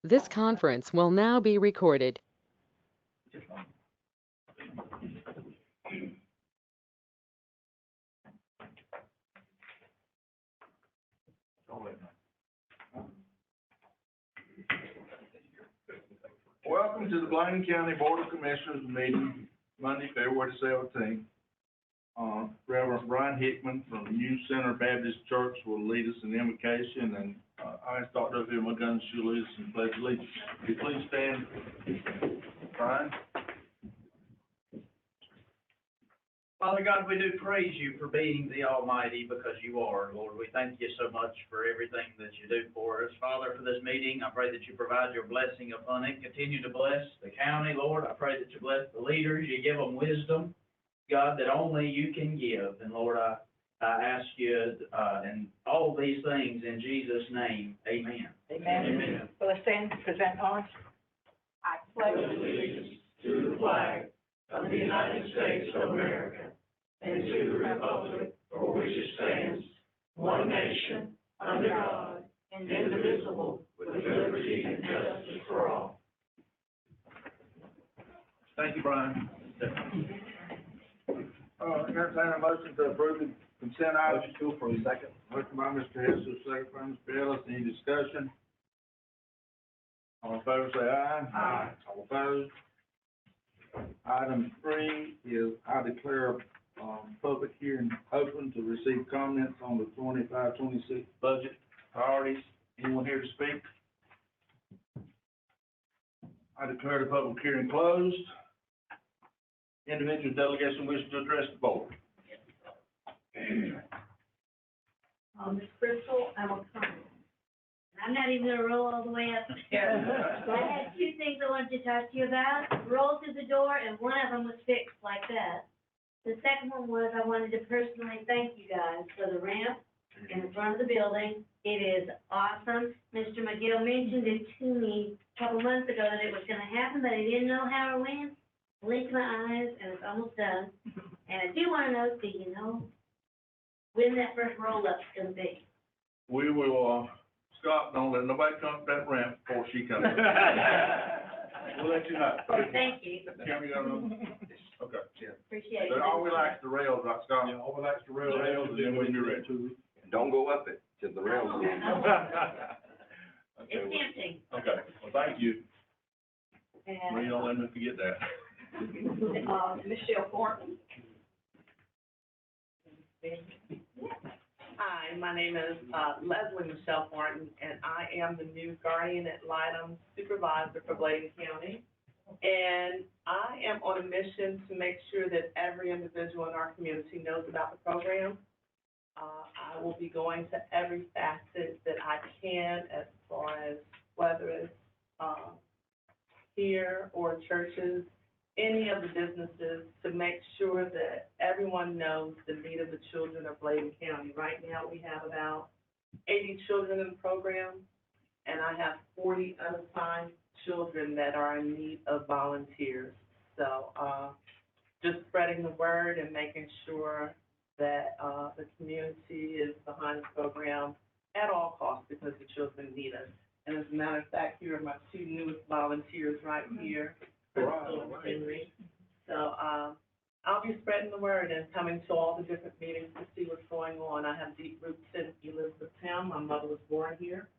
This conference will now be recorded. Welcome to the Bladen County Board of Commissioners meeting Monday, February 17th. Reverend Brian Hickman from New Center Baptist Church will lead us in the invocation, and I ask Dr. Phil McGunn to lead us in pledge of allegiance. Would you please stand, Brian? Father God, we do praise you for being the Almighty, because you are, Lord. We thank you so much for everything that you do for us. Father, for this meeting, I pray that you provide your blessing upon it. Continue to bless the county, Lord. I pray that you bless the leaders. You give them wisdom, God, that only you can give. And Lord, I ask you, and all these things in Jesus' name, amen. Amen. Amen. Will I stand to present arms? I pledge allegiance to the flag of the United States of America and to the republic for which it stands, one nation, under God, indivisible, with liberty and justice for all. Thank you, Brian. Entertain a motion to approve the consent items. Motion to approve. Second. Motion by Mr. Hester, second by Mr. Ellis. Any discussion? All in favor, say aye. Aye. All opposed? Item 3 is I declare public hearing open to receive comments on the 25-26 budget priorities. Anyone here to speak? I declare the public hearing closed. Individual delegation wishing to address the board. Ms. Crystal, I'm a comment. I'm not even gonna roll all the way up. I had two things I wanted to talk to you about. Roll through the door, and one of them was fixed like that. The second one was I wanted to personally thank you guys for the ramp in the front of the building. It is awesome. Mr. McGill mentioned it to me a couple months ago that it was gonna happen, but I didn't know how it went. Blinked my eyes, and it's almost done. And I do wanna know, do you know when that first roll-up's gonna be? We will, Scott, don't let nobody come up that ramp before she comes. We'll let you know. Thank you. Kim, you got another? Okay, yeah. Appreciate it. But all we like is the rails, right, Scott? Yeah, all we like is the rails, and then we can be ready. Don't go up it, till the rails go. Okay, It's well, tempting. okay, well, thank you. Marie, and, don't let me forget that. Michelle Thornton. Hi, my name is Leslie Michelle Thornton, and I am the new guardian ad litem supervisor for Bladen County. And I am on a mission to make sure that every individual in our community knows about the program. I will be going to every facet that I can as far as whether it's here or churches, any of the businesses, to make sure that everyone knows the need of the children of Bladen County. Right now, we have about 80 children in the program, and I have 40 unassigned children that are in need of volunteers. So, just spreading the word and making sure that, the community is behind the program at all costs, because the children need us. And as a matter of fact, here are my two newest volunteers right here. Crystal and Henry. So, I'll be spreading the word and coming to all the different meetings to see what's going on. I have deep roots in Elizabethtown. My mother was born here,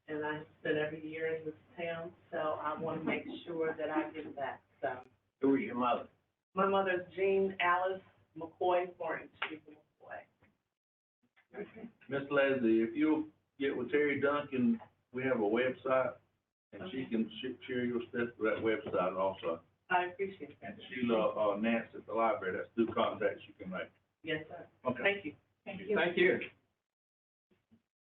and I spent every year in this town, so I want to make sure that I give back, so. Who is your mother? My mother is Jean Alice McCoy Thornton, she's a McCoy. Miss Leslie, if you'll get with Terry Duncan, we have a website, and she can share your stuff to that website also. I appreciate that. And Sheila, Nance at the library, that's two contacts you can make. Yes, sir. Okay. Thank you. Thank you. Thank you.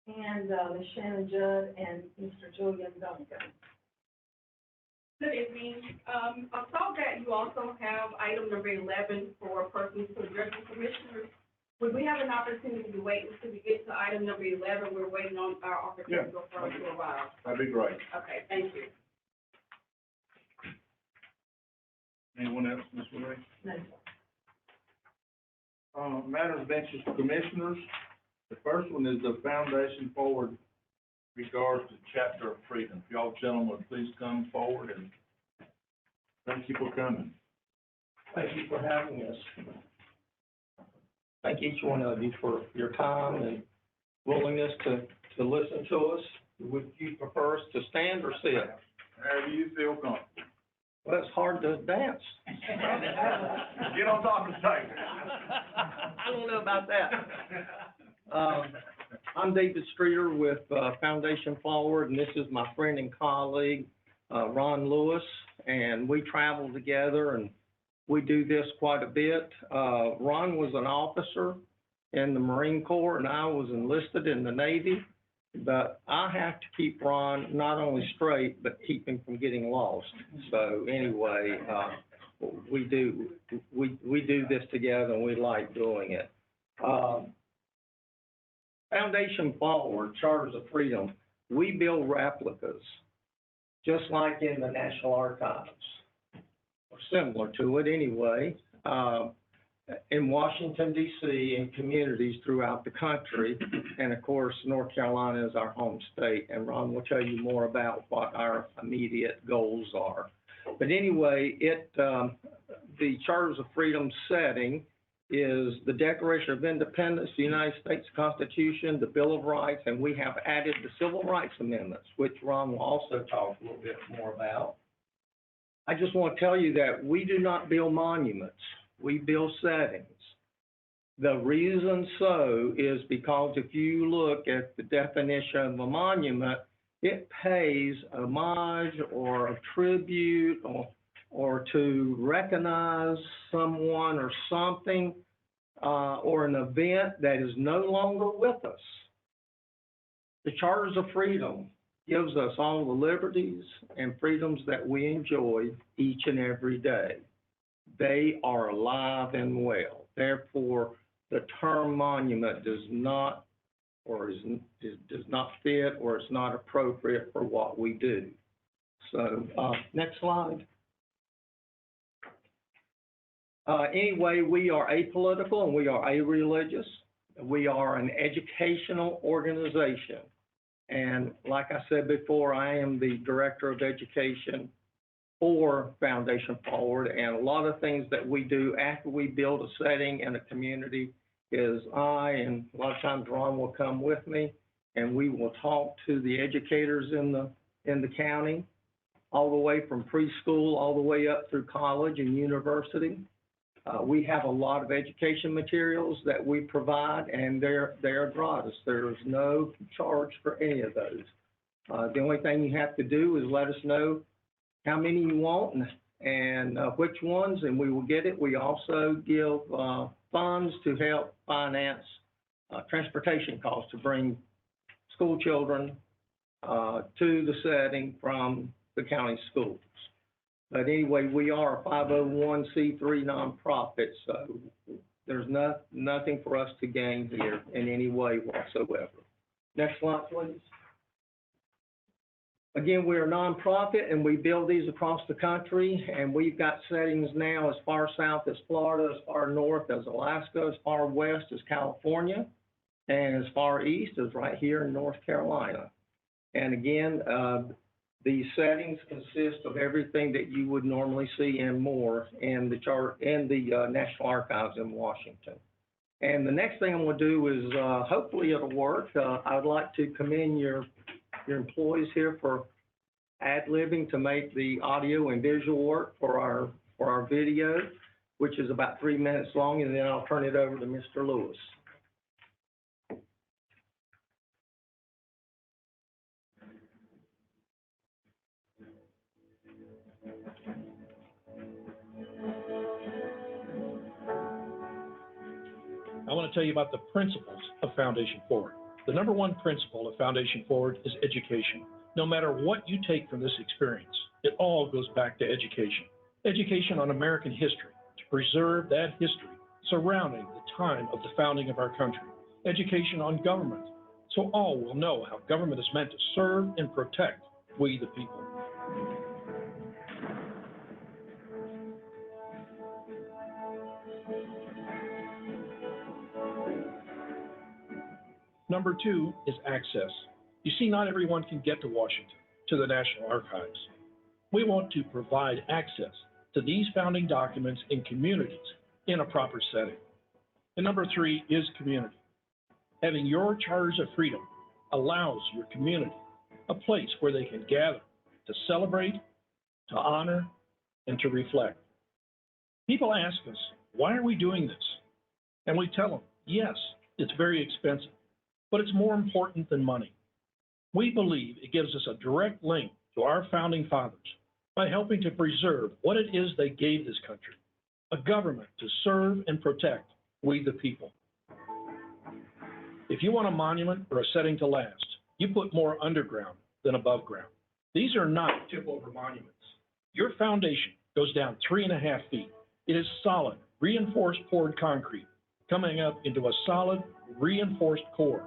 And, Ms. Shannon Judd and Mr. Julian Duncan. Good evening. I saw that you also have item number 11 for persons to address the commissioners. Would we have an opportunity to wait until we get to item number 11? We're waiting on our architectural firm to arrive. That'd be great. Okay, thank you. Anyone else, Ms. Marie? No. Matters of interest to commissioners. The first one is the Foundation Forward regards to Chapter of Freedom. If y'all gentlemen would please come forward, and thank you for coming. Thank you for having us. Thank each one of you for your time and willingness to listen to us. Would you prefer us to stand or sit? However you feel comfortable. Well, it's hard to dance. Get on top of the table. I don't know about that. I'm David Streeter with Foundation Forward, and this is my friend and colleague, Ron Lewis, and we travel together and we do this quite a bit. Ron was an officer in the Marine Corps, and I was enlisted in the Navy, but I have to keep Ron not only straight, but keep him from getting lost. So anyway, we do this together, and we like doing it. Foundation Forward, Charters of Freedom, we build replicas, just like in the National Archives, or similar to it anyway, in Washington, D.C., and communities throughout the country. And of course, North Carolina is our home state, and Ron will tell you more about what our immediate goals are. But anyway, the Charters of Freedom setting is the Declaration of Independence, the United States Constitution, the Bill of Rights, and we have added the Civil Rights Amendments, which Ron will also talk a little bit more about. I just want to tell you that we do not build monuments, we build settings. The reason so is because if you look at the definition of a monument, it pays homage or a tribute or to recognize someone or something or an event that is no longer with us. The Charters of Freedom gives us all the liberties and freedoms that we enjoy each and every day. They are alive and well. Therefore, the term monument does not does not fit or is not appropriate for what we do. So next slide. Anyway, we are apolitical and we are a-religious. We are an educational organization. And like I said before, I am the Director of Education for Foundation Forward. And a lot of things that we do after we build a setting in a community is and a lot of times Ron will come with me, and we will talk to the educators in the county, all the way from preschool, all the way up through college and university. We have a lot of education materials that we provide, and they're gratis. There's no charge for any of those. The only thing you have to do is let us know how many you want and which ones, and we will get it. We also give funds to help finance transportation costs to bring school children to the setting from the county schools. But anyway, we are a 501c3 nonprofit, so there's nothing for us to gain here in any way whatsoever. Next slide, please. Again, we're a nonprofit, and we build these across the country, and we've got settings now as far south as Florida, as far north as Alaska, as far west as California, and as far east as right here in North Carolina. And again, these settings consist of everything that you would normally see and more in the National Archives in Washington. And the next thing I'm going to do is, hopefully it'll work. I'd like to commend your employees here for ad-libbing to make the audio and visual work for our video, which is about 3 minutes long, and then I'll turn it over to Mr. Lewis. I want to tell you about the principles of Foundation Forward. The number one principle of Foundation Forward is education. No matter what you take from this experience, it all goes back to education. Education on American history, to preserve that history surrounding the time of the founding of our country. Education on government, so all will know how government is meant to serve and protect we the people. Number two is access. You see, not everyone can get to Washington, to the National Archives. We want to provide access to these founding documents in communities in a proper setting. And number 3 is community. Having your charters of freedom allows your community a place where they can gather to celebrate, to honor, and to reflect. People ask us, why are we doing this? And we tell them, yes, it's very expensive, but it's more important than money. We believe it gives us a direct link to our founding fathers by helping to preserve what it is they gave this country, a government to serve and protect we the people. If you want a monument or a setting to last, you put more underground than above ground. These are not tip-over monuments. Your foundation goes down 3.5 feet. It is solid, reinforced poured concrete, coming up into a solid, reinforced core.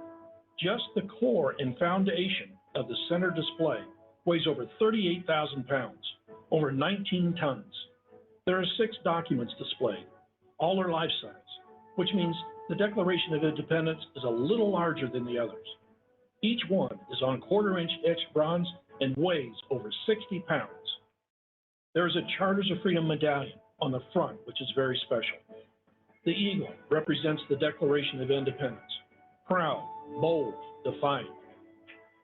Just the core and foundation of the center display weighs over 38,000 pounds, over 19 tons. There are 6 documents displayed. All are life-size, which means the Declaration of Independence is a little larger than the others. Each one is on 1/4-inch etched bronze and weighs over 60 pounds. There is a Charters of Freedom medallion on the front, which is very special. The eagle represents the Declaration of Independence, proud, bold, defiant.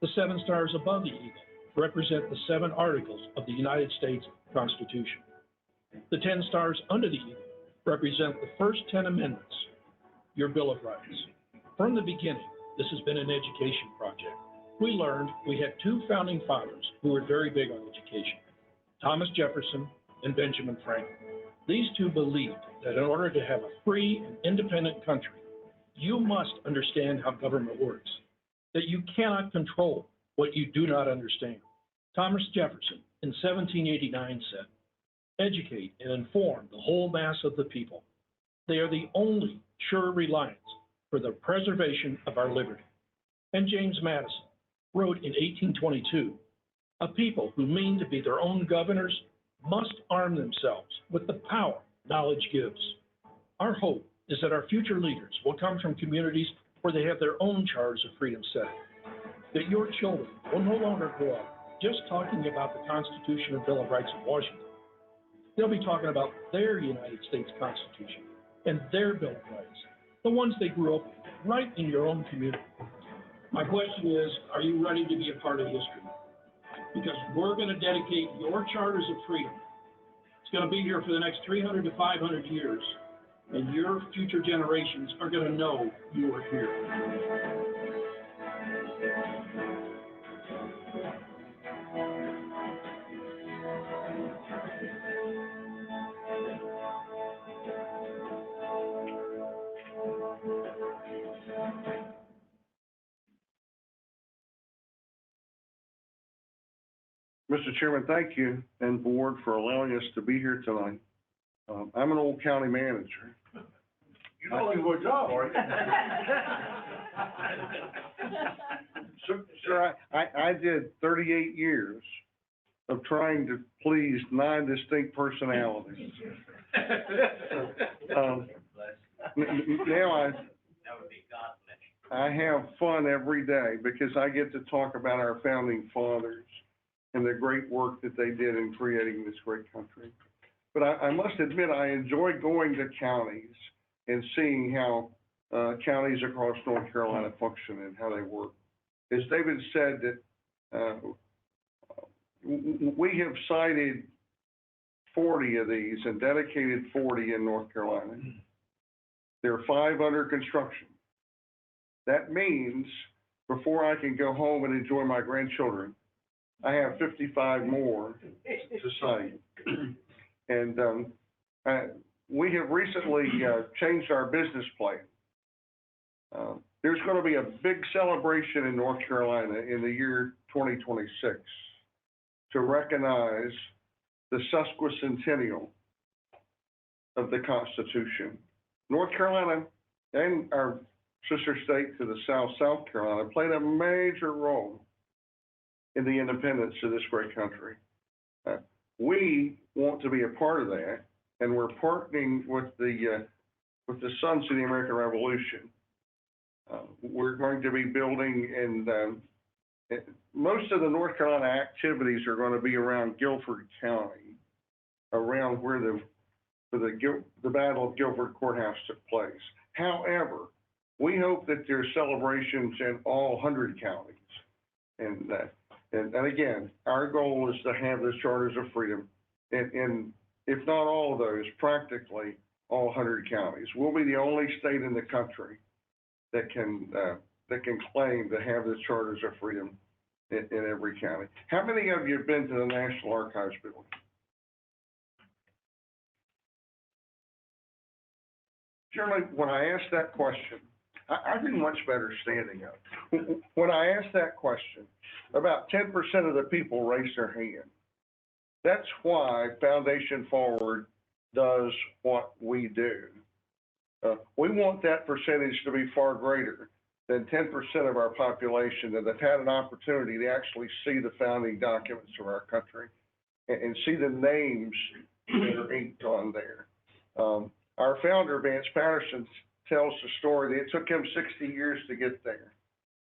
The 7 stars above the eagle represent the 7 articles of the United States Constitution. The 10 stars under the eagle represent the first 10 amendments, your Bill of Rights. From the beginning, this has been an education project. We learned we had 2 founding fathers who were very big on education, Thomas Jefferson and Benjamin Franklin. These 2 believed that in order to have a free and independent country, you must understand how government works, that you cannot control what you do not understand. Thomas Jefferson in 1789 said, "Educate and inform the whole mass of the people. They are the only sure reliance for the preservation of our liberty." And James Madison wrote in 1822, "A people who mean to be their own governors must arm themselves with the power knowledge gives." Our hope is that our future leaders will come from communities where they have their own charters of freedom set, that your children will no longer grow up just talking about the Constitution and Bill of Rights of Washington. They'll be talking about their United States Constitution and their Bill of Rights, the ones they grew up with, right in your own community. My question is, are you ready to be a part of history? Because we're going to dedicate your charters of freedom. It's going to be here for the next 300 to 500 years, and your future generations are going to know you were here. Mr. Chairman, thank you and board for allowing us to be here tonight. I'm an old county manager. You know your job, are you? Sir, I did 38 years of trying to please 9 distinct personalities. Now I have fun every day because I get to talk about our founding fathers and the great work that they did in creating this great country. But I must admit, I enjoy going to counties and seeing how counties across North Carolina function and how they work. As David said, that we have cited 40 of these and dedicated 40 in North Carolina. There are 5 under construction. That means before I can go home and enjoy my grandchildren, I have 55 more to cite. And we have recently changed our business plan. There's going to be a big celebration in North Carolina in the year 2026 to recognize the sesquicentennial of the Constitution. North Carolina and our sister state to the south, South Carolina, played a major role in the independence of this great country. We want to be a part of that, and we're partnering with the Sons of the American Revolution. We're going to be building most of the North Carolina activities are gonna be around Guilford County, around where the Battle of Guilford Courthouse took place. However, we hope that there's celebrations in all 100 counties. And again, our goal is to have the Charters of Freedom in, if not all of those, practically all 100 counties. We'll be the only state in the country that can claim to have the Charters of Freedom in every county. How many of you have been to the National Archives building? Generally, when I ask that question, I do much better standing up. When I ask that question, about 10% of the people raise their hand. That's why Foundation Forward does what we do. We want that percentage to be far greater than 10% of our population that have had an opportunity to actually see the founding documents of our country and see the names that are inked on there. Our founder, Vance Patterson, tells the story that it took him 60 years to get there.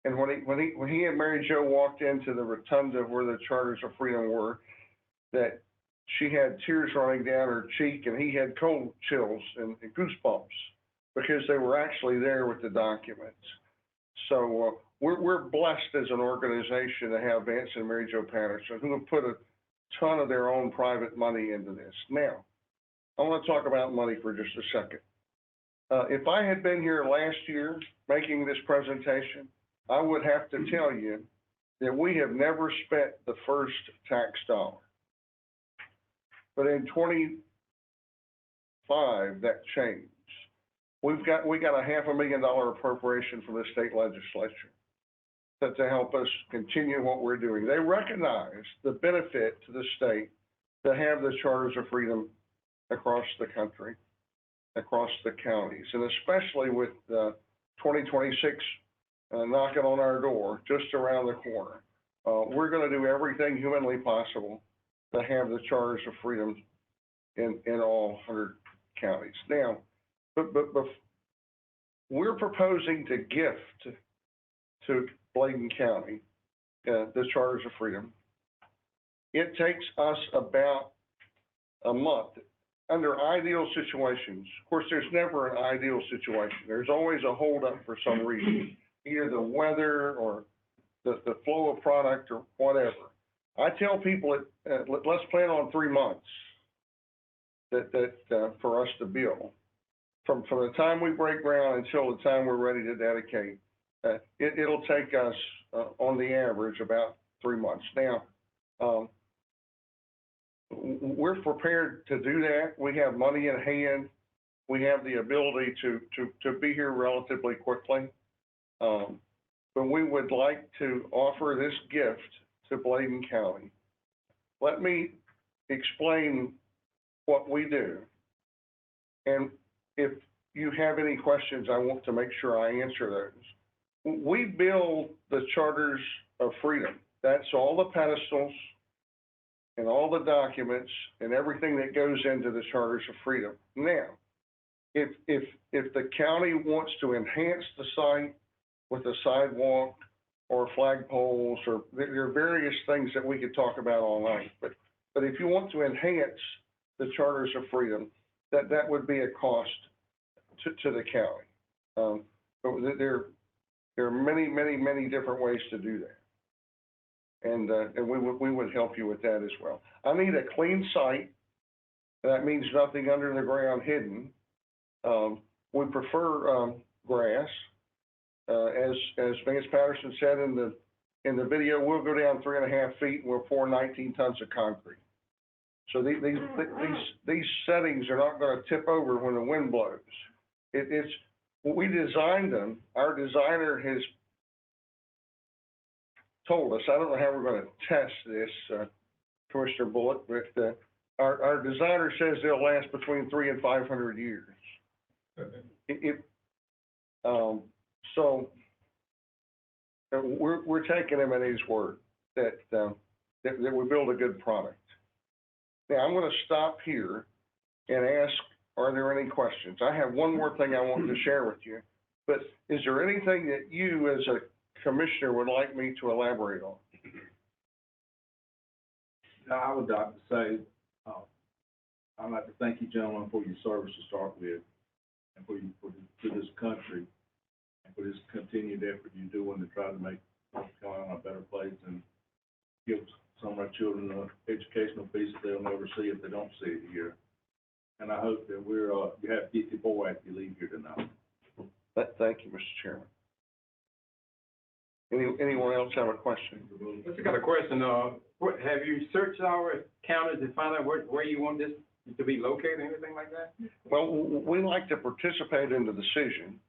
And when he and Mary Jo walked into the rotunda where the Charters of Freedom were, that she had tears running down her cheek and he had cold chills and goosebumps because they were actually there with the documents. So we're blessed as an organization to have Vance and Mary Jo Patterson, who have put a ton of their own private money into this. Now, I want to talk about money for just a second. If I had been here last year making this presentation, I would have to tell you that we have never spent the first tax dollar. But in 25, that changed. We got a $500,000 appropriation from the state legislature to help us continue what we're doing. They recognize the benefit to the state to have the Charters of Freedom across the country, across the counties, and especially with 2026 knocking on our door just around the corner. We're going to do everything humanly possible to have the Charters of Freedom in all 100 counties. Now, but we're proposing to gift to Bladen County the Charters of Freedom. It takes us about a month. Under ideal situations, of course, there's never an ideal situation. There's always a holdup for some reason, either the weather or the flow of product or whatever. I tell people, let's plan on 3 months for us to build. From the time we break ground until the time we're ready to dedicate, it'll take us, on the average, about 3 months. Now, we're prepared to do that. We have money in hand. We have the ability to be here relatively quickly. But we would like to offer this gift to Bladen County. Let me explain what we do. And if you have any questions, I want to make sure I answer those. We build the Charters of Freedom. That's all the pedestals and all the documents and everything that goes into the Charters of Freedom. Now, if the county wants to enhance the site with a sidewalk or flagpoles, or there are various things that we could talk about all night, but if you want to enhance the Charters of Freedom, that would be a cost to the county. But there are many different ways to do that. And we would help you with that as well. I need a clean site. That means nothing under the ground hidden. We prefer grass. As Vance Patterson said in the video, we'll go down 3.5 feet and we'll pour 19 tons of concrete. So these settings are not going to tip over when the wind blows. We designed them. Our designer has told us, I don't know how we're going to test this, Commissioner Bullock, but our designer says they'll last between 300 and 500 years. So we're taking him at his word that we build a good product. Now I'm going to stop here and ask, are there any questions? I have one more thing I want to share with you, but is there anything that you as a commissioner would like me to elaborate on? I would like to say, I'd like to thank you gentlemen for your service to start with, and to this country, and for this continued effort you're doing to try to make North Carolina a better place and give some of our children an educational piece that they'll never see if they don't see it here. And I hope that you have 54 after you leave here tonight. Thank you, Mr. Chairman. Anyone else have a question? Just got a question, have you searched our counties to find out where you want this to be located, anything like that? Well, we like to participate in the decision.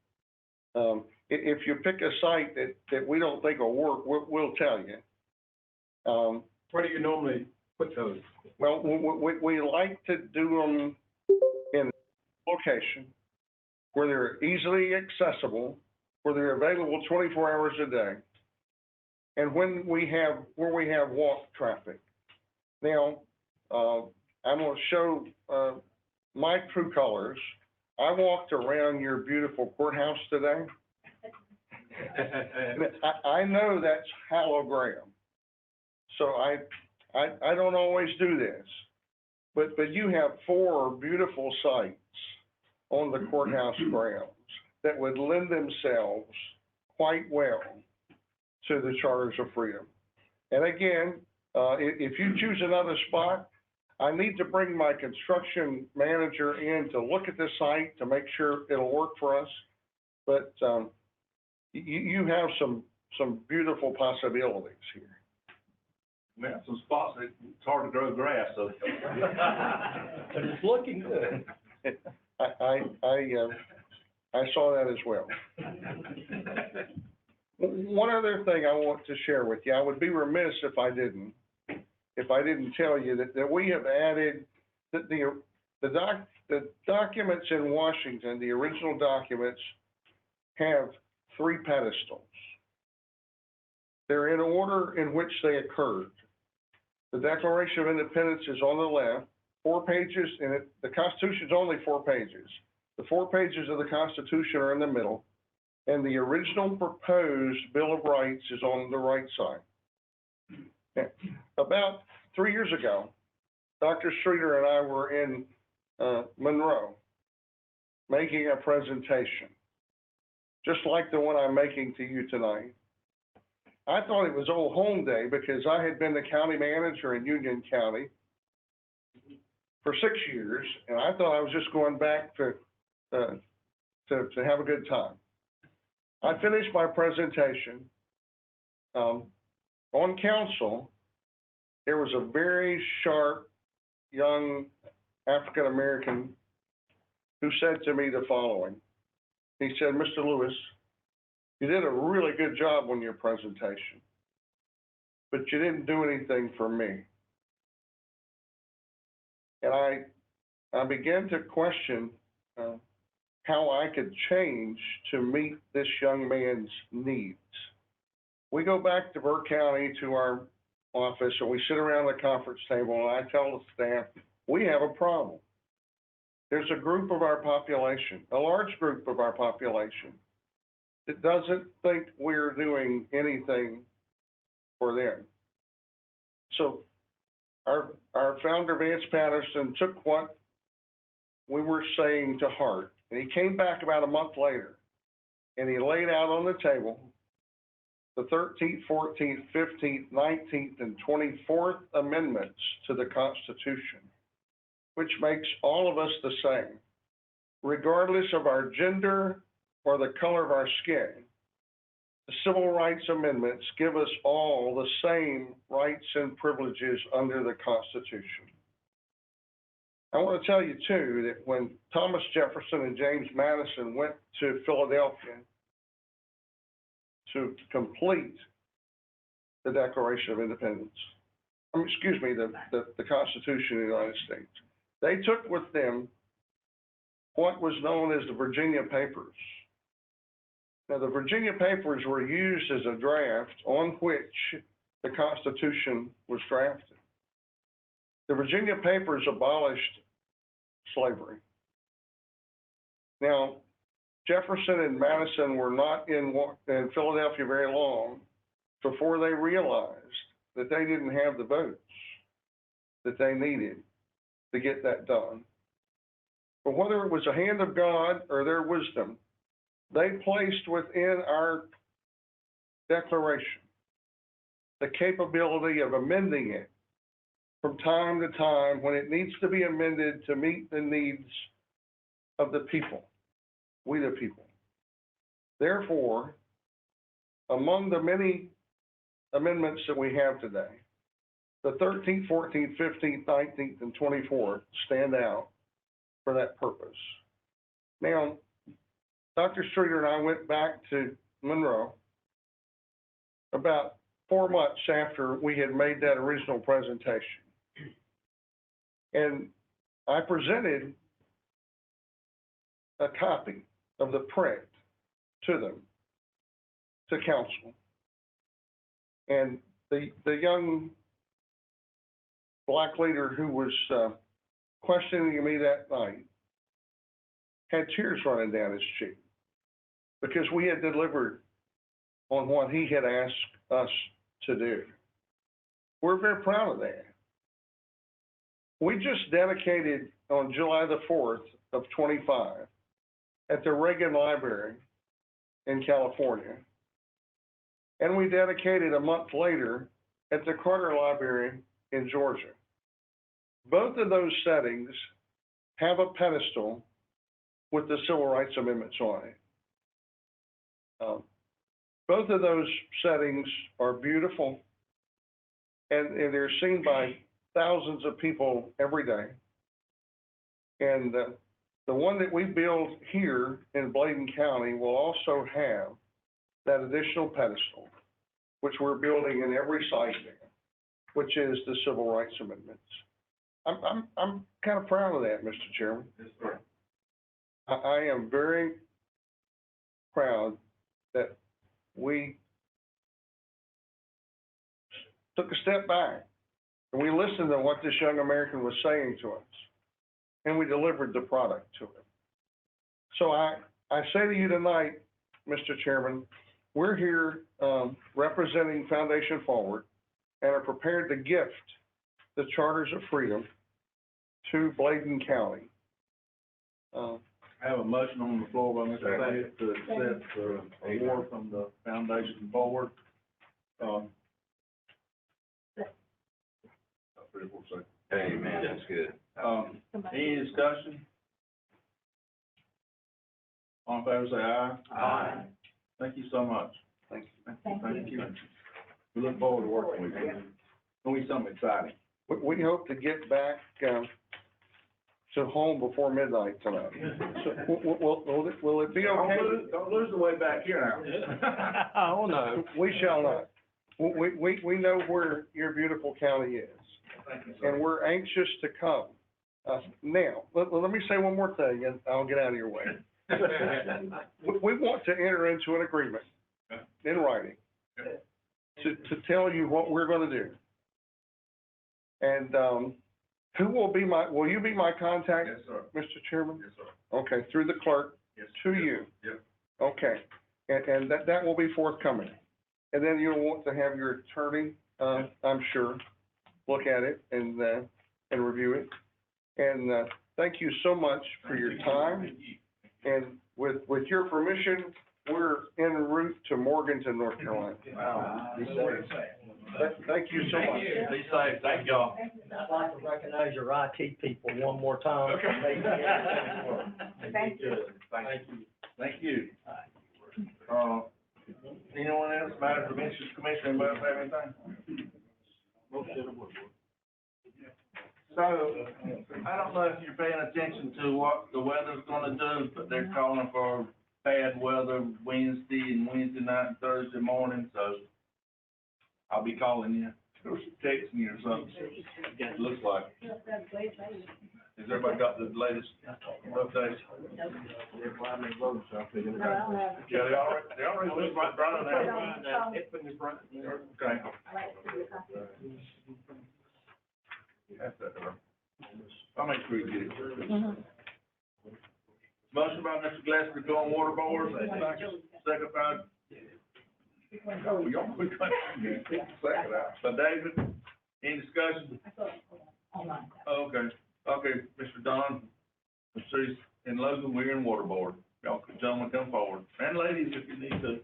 If you pick a site that we don't think will work, we'll tell you. Where do you normally put those? Well, we like to do them in location where they're easily accessible, where they're available 24 hours a day, and where we have walk traffic. Now, I'm going to show my true colors. I walked around your beautiful courthouse today. I know that's hologram, so I don't always do this, but you have 4 beautiful sites on the courthouse grounds that would lend themselves quite well to the Charters of Freedom. And again, if you choose another spot, I need to bring my construction manager in to look at the site to make sure it'll work for us. But you have some beautiful possibilities here. We have some spots that it's hard to grow grass, so. But it's looking good. I saw that as well. One other thing I want to share with you, I would be remiss if I didn't tell you that we have added the documents in Washington, the original documents, have 3 pedestals. They're in order in which they occurred. The Declaration of Independence is on the left, 4 pages, and the Constitution's only 4 pages. The 4 pages of the Constitution are in the middle, and the original proposed Bill of Rights is on the right side. Yeah. About 3 years ago, Dr. Streeter and I were in Monroe making a presentation, just like the one I'm making to you tonight. I thought it was Old Home Day because I had been the county manager in Union County for 6 years, and I thought I was just going back to have a good time. I finished my presentation. On council, there was a very sharp young African American who said to me the following. He said, "Mr. Lewis, you did a really good job on your presentation, but you didn't do anything for me." And I began to question how I could change to meet this young man's needs. We go back to Burke County to our office and we sit around the conference table and I tell the staff, we have a problem. There's a group of our population, a large group of our population, that doesn't think we're doing anything for them. So our founder, Vance Patterson, took what we were saying to heart, and he came back about a month later, and he laid out on the table the 13th, 14th, 15th, 19th, and 24th amendments to the Constitution, which makes all of us the same, regardless of our gender or the color of our skin. The Civil Rights Amendments give us all the same rights and privileges under the Constitution. I want to tell you, too, that when Thomas Jefferson and James Madison went to Philadelphia to complete the Declaration of Independence, the Constitution of the United States, they took with them what was known as the Virginia Papers. Now, the Virginia Papers were used as a draft on which the Constitution was drafted. The Virginia Papers abolished slavery. Now, Jefferson and Madison were not in Philadelphia very long before they realized that they didn't have the votes that they needed to get that done. But whether it was the hand of God or their wisdom, they placed within our declaration the capability of amending it from time to time when it needs to be amended to meet the needs of the people, we the people. Therefore, among the many amendments that we have today, the 13th, 14th, 15th, 19th, and 24th stand out for that purpose. Now, Dr. Streeter and I went back to Monroe about 4 months after we had made that original presentation. And I presented a copy of the print to them, to council. And the young black leader who was questioning me that night had tears running down his cheek because we had delivered on what he had asked us to do. We're very proud of that. We just dedicated on July the 4th of 25 at the Reagan Library in California. And we dedicated a month later at the Carter Library in Georgia. Both of those settings have a pedestal with the Civil Rights Amendments on it. Both of those settings are beautiful, and they're seen by thousands of people every day. And the one that we build here in Bladen County will also have that additional pedestal, which we're building in every site there, which is the Civil Rights Amendments. I'm kind of proud of that, Mr. Chairman. Yes, sir. I am very proud that we took a step back and we listened to what this young American was saying to us, and we delivered the product to him. So I say to you tonight, Mr. Chairman, we're here representing Foundation Forward and are prepared to gift the Charters of Freedom to Bladen County. I have a motion on the floor by Mr. Beckett to accept the award from the Foundation Forward. Amen, that's good. Any discussion? All in favor, say aye. Aye. Thank you so much. Thank you. Thank you. We look forward to working with you. It's gonna be something exciting. We hope to get back to home before midnight tonight. So, will it be okay? Don't lose the way back here now. Oh, no. We shall not. We know where your beautiful county is, Thank you, sir. and we're anxious to come. Now, let me say one more thing, and I'll get out of your way. We want to enter into an agreement in writing to tell you what we're gonna do. And, will you be my contact? Yes, sir. Mr. Chairman? Yes, sir. Okay, through the clerk Yes. to you? Yep. Okay, and that will be forthcoming. And then you'll want to have your attorney, I'm sure, look at it and review it. And, thank you so much for your time. And with your permission, we're en route to Morganton, North Carolina. Wow. Be safe. Thank you so much. Be safe. Thank y'all. I'd like to recognize your IT people one more time. Thank you. Thank you. Anyone else, matters of interest, Commissioner, anybody have anything? So, I don't know if you're paying attention to what the weather's gonna do, but they're calling for bad weather Wednesday night and Thursday morning, so I'll be calling you, or texting you or something. It looks like. Has everybody got the latest updates? Yeah, they already went right Brian now. Okay. I'll make sure you get it. Motion by Mr. Gillespie to go on water board, second by, oh, y'all, we got, second out. By David, any discussion? Oh, okay, Mr. Don, Mr. and Logan, we're in water board. Y'all can, gentlemen, come forward, and ladies, if you need to.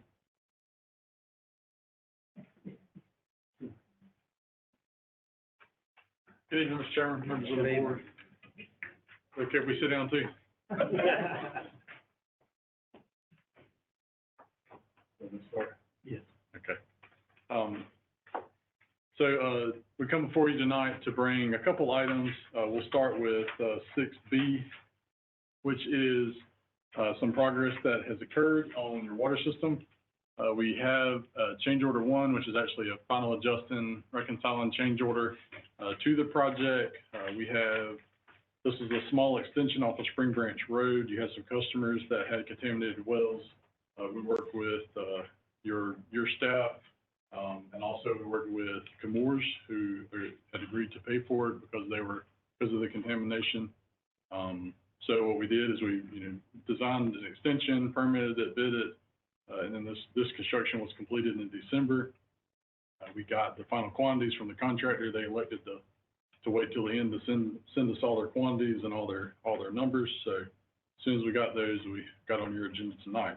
Good evening, Mr. Chairman, members of the board. Okay, if we sit down too. Yes. Okay. We come before you tonight to bring a couple items. We'll start with, 6B, which is, some progress that has occurred on your water system. We have, change order 1, which is actually a final adjusting, reconciling change order, to the project. This is a small extension off of Spring Branch Road. You had some customers that had contaminated wells. We worked with, your staff, and also we worked with Chemours, who had agreed to pay for it because of the contamination. So what we did is we, designed an extension, permitted it, bid it, and then this construction was completed in December. We got the final quantities from the contractor. They elected to wait till the end to send us all their quantities and all their numbers. So as soon as we got those, we got on your agenda tonight.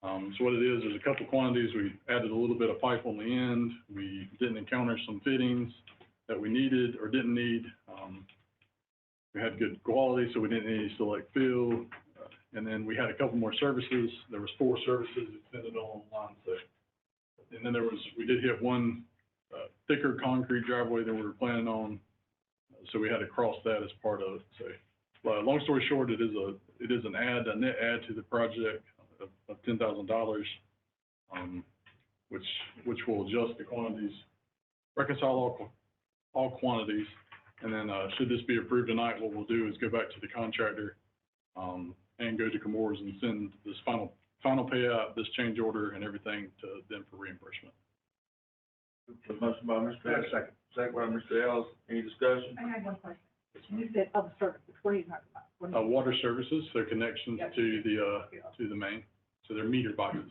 So what it is, there's a couple quantities. We added a little bit of pipe on the end. We didn't encounter some fittings that we needed or didn't need. We had good quality, so we didn't need any select fill. And then we had a couple more services. There was 4 services extended on the line. So, and then we did hit one thicker concrete driveway than we were planning on. So we had to cross that as part of it. So, long story short, it is a net add to the project of $10,000, which will adjust the quantities, reconcile all quantities, and then should this be approved tonight, what we'll do is go back to the contractor and go to Chemours and send this final payout, this change order, and everything to them for reimbursement. Motion by Mr. Ellis, second by Mr. Ellis, any discussion? I have one question. You said other services, what are you talking about? Water services, so connections to the main, so they're meter boxes.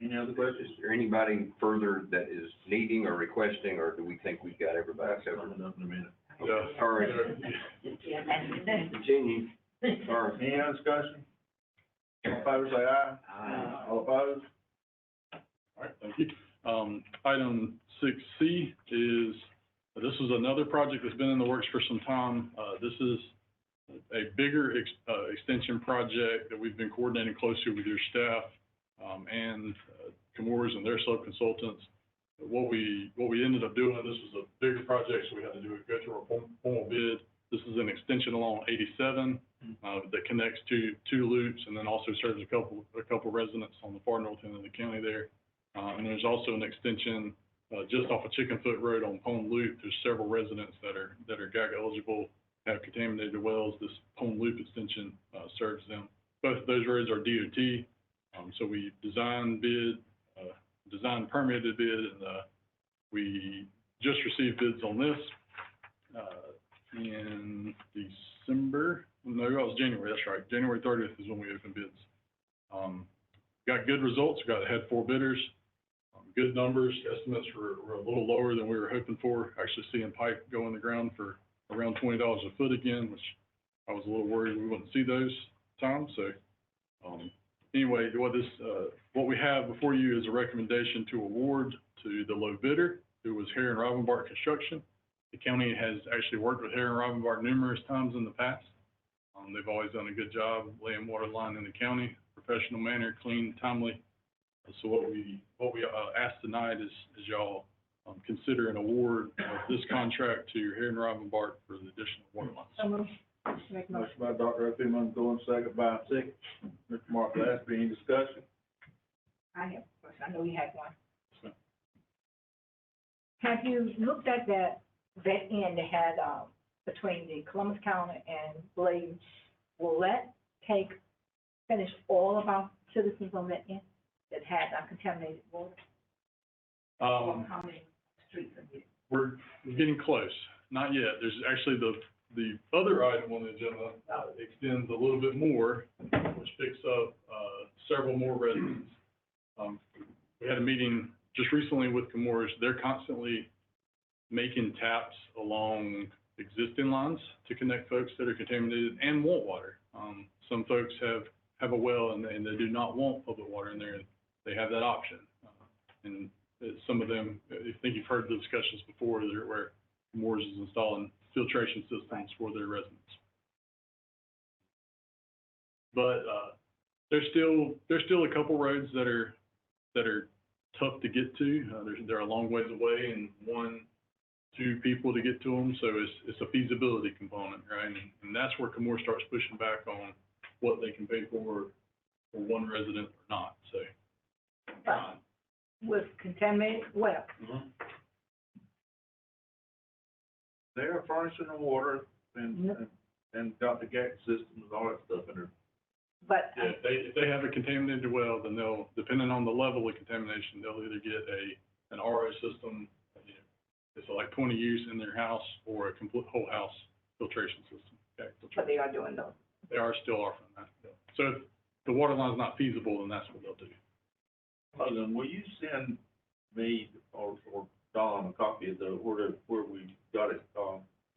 Any other questions? Is there anybody further that is needing or requesting, or do we think we've got everybody covered? Coming up in a minute. Yeah. All right. Continue. Sorry. Any other discussion? All in favor, say aye. Aye. All opposed? All right, thank you. Item 6C is, this is another project that's been in the works for some time. This is a bigger extension project that we've been coordinating closely with your staff and Chemours and their sub-consultants. What we ended up doing, this was a bigger project, so we had to go through a formal bid. This is an extension along 87 that connects to 2 loops and then also serves a couple residents on the far north end of the county there. And there's also an extension just off of Chickenfoot Road on Pone Loop. There's several residents that are GAG eligible, have contaminated wells. This Pone Loop extension serves them. Both of those roads are DOT. So we designed, permitted bid, and we just received bids on this in December. No, it was January, that's right. January 30th is when we opened bids. Got good results. Had 4 bidders. Good numbers. Estimates were a little lower than we were hoping for. Actually seeing pipe go in the ground for around $20 a foot again, which I was a little worried we wouldn't see those times. So anyway, what we have before you is a recommendation to award to the low bidder, who was Hare and Rivenbark Construction. The county has actually worked with Hare and Rivenbark numerous times in the past. They've always done a good job laying water line in the county, professional manner, clean, timely. So what we ask tonight is y'all consider an award of this contract to Hare and Rivenbark for the additional water lines. Motion by Dr. O'Phelan, going second by Mr. Mark Gillespie, any discussion? I have a question. I know you had one. Have you looked at that end they had, between the Columbus County and Bladen? Will that finish all of our citizens on that end that had contaminated water? How many streets are there? We're getting close. Not yet. There's actually the other item on the agenda extends a little bit more, which picks up, several more residents. We had a meeting just recently with Camorras. They're constantly making taps along existing lines to connect folks that are contaminated and want water. Some folks have a well and they do not want public water in there, and they have that option. And some of them, I think you've heard the discussions before, where Camorras is installing filtration systems for their residents. But there's still a couple roads that are tough to get to. They're a long ways away, and 1-2 people to get to them. So it's a feasibility component, right? And that's where Camorras starts pushing back on what they can pay for one resident or not. So With contaminated well. They're furnishing the water and got the gate systems and all that stuff in there. But yeah, if they have a contaminated well, then they'll, depending on the level of contamination, they'll either get an RO system, it's like 20 use in their house, or a complete whole house filtration system. Okay, but they are doing those. They are still offering that. So if the water line's not feasible, then that's what they'll do. Then will you send me or Don a copy of where we got it,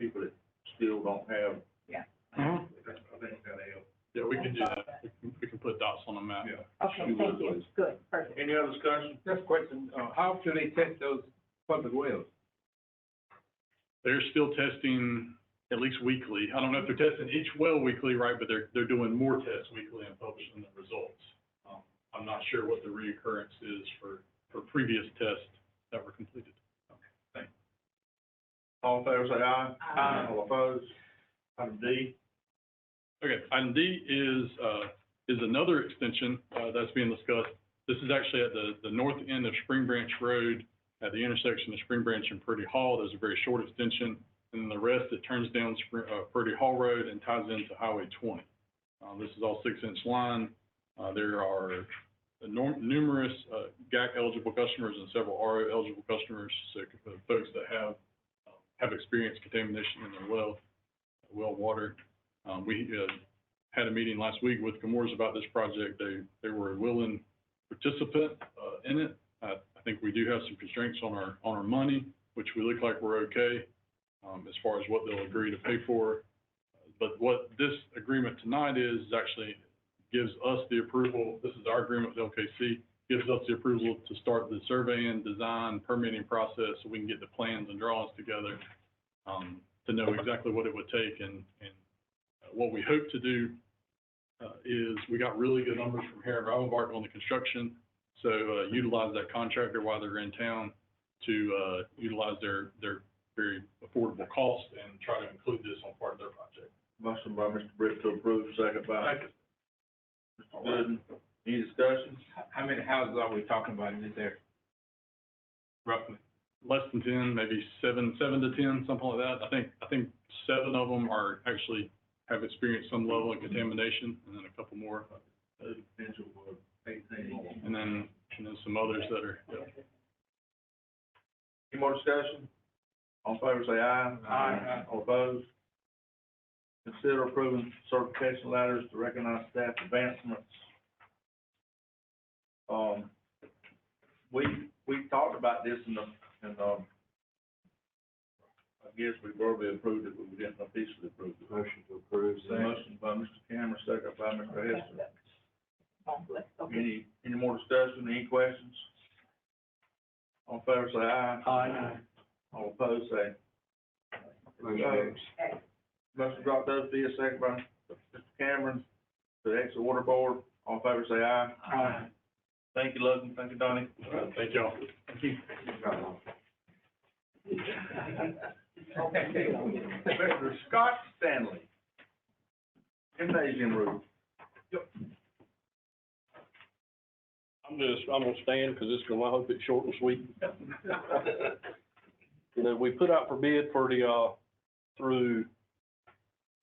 people that still don't have? Yeah. I think that'll help. Yeah, we can do that. We can put dots on the map. Yeah. Okay, thank you. Good, perfect. Any other discussion? Just a question, how do they test those public wells? They're still testing at least weekly. I don't know if they're testing each well weekly, right, but they're doing more tests weekly and publishing the results. I'm not sure what the reoccurrence is for previous tests that were completed. Okay, thanks. All in favor, say aye. Aye. All opposed? Item D. Okay, item D is another extension, that's being discussed. This is actually at the north end of Spring Branch Road, at the intersection of Spring Branch and Purdy Hall. There's a very short extension, and then the rest, it turns down Purdy Hall Road and ties into Highway 20. This is all 6-inch line. There are numerous GAC eligible customers and several RO eligible customers, so folks that have experienced contamination in their well water. We had a meeting last week with Camorras about this project. They were a willing participant in it. I think we do have some constraints on our money, which we look like we're okay as far as what they'll agree to pay for. But what this agreement tonight is actually gives us the approval. This is our agreement with LKC, gives us the approval to start the surveying, design, permitting process, so we can get the plans and drawings together to know exactly what it would take. And what we hope to do is we got really good numbers from Harry Ravenbark on the construction. So utilize that contractor while they're in town to utilize their very affordable cost and try to include this on part of their project. Motion by Mr. Britt to approve, second by Mr. Gooden. Any discussion? How many houses are we talking about in this area? Roughly less than 10, maybe 7 to 10, something like that. I think 7 of them are actually have experienced some level of contamination, and then a couple more. Potential for 18. And then some others that are. Yeah. Any more discussion? All in favor, say aye. Aye. All opposed? Consider approving certification letters to recognize staff advancements. We talked about this in I guess we verbally approved it, but we didn't officially approve it. Motion to approve. Motion by Mr. Cameron, second by Mr. Hester. Okay. Any more discussion, any questions? All in favor, say aye. Aye. All opposed, say. Motion dropped over to be a second by Mr. Cameron, to exit water board. All in favor, say aye. Aye. Thank you, Logan. Thank you, Donnie. Thank y'all. Thank you. Mr. Scott Stanley. Gymnasium roof. I'm gonna stand, because I hope it's short and sweet. You know, we put out for bid for the, through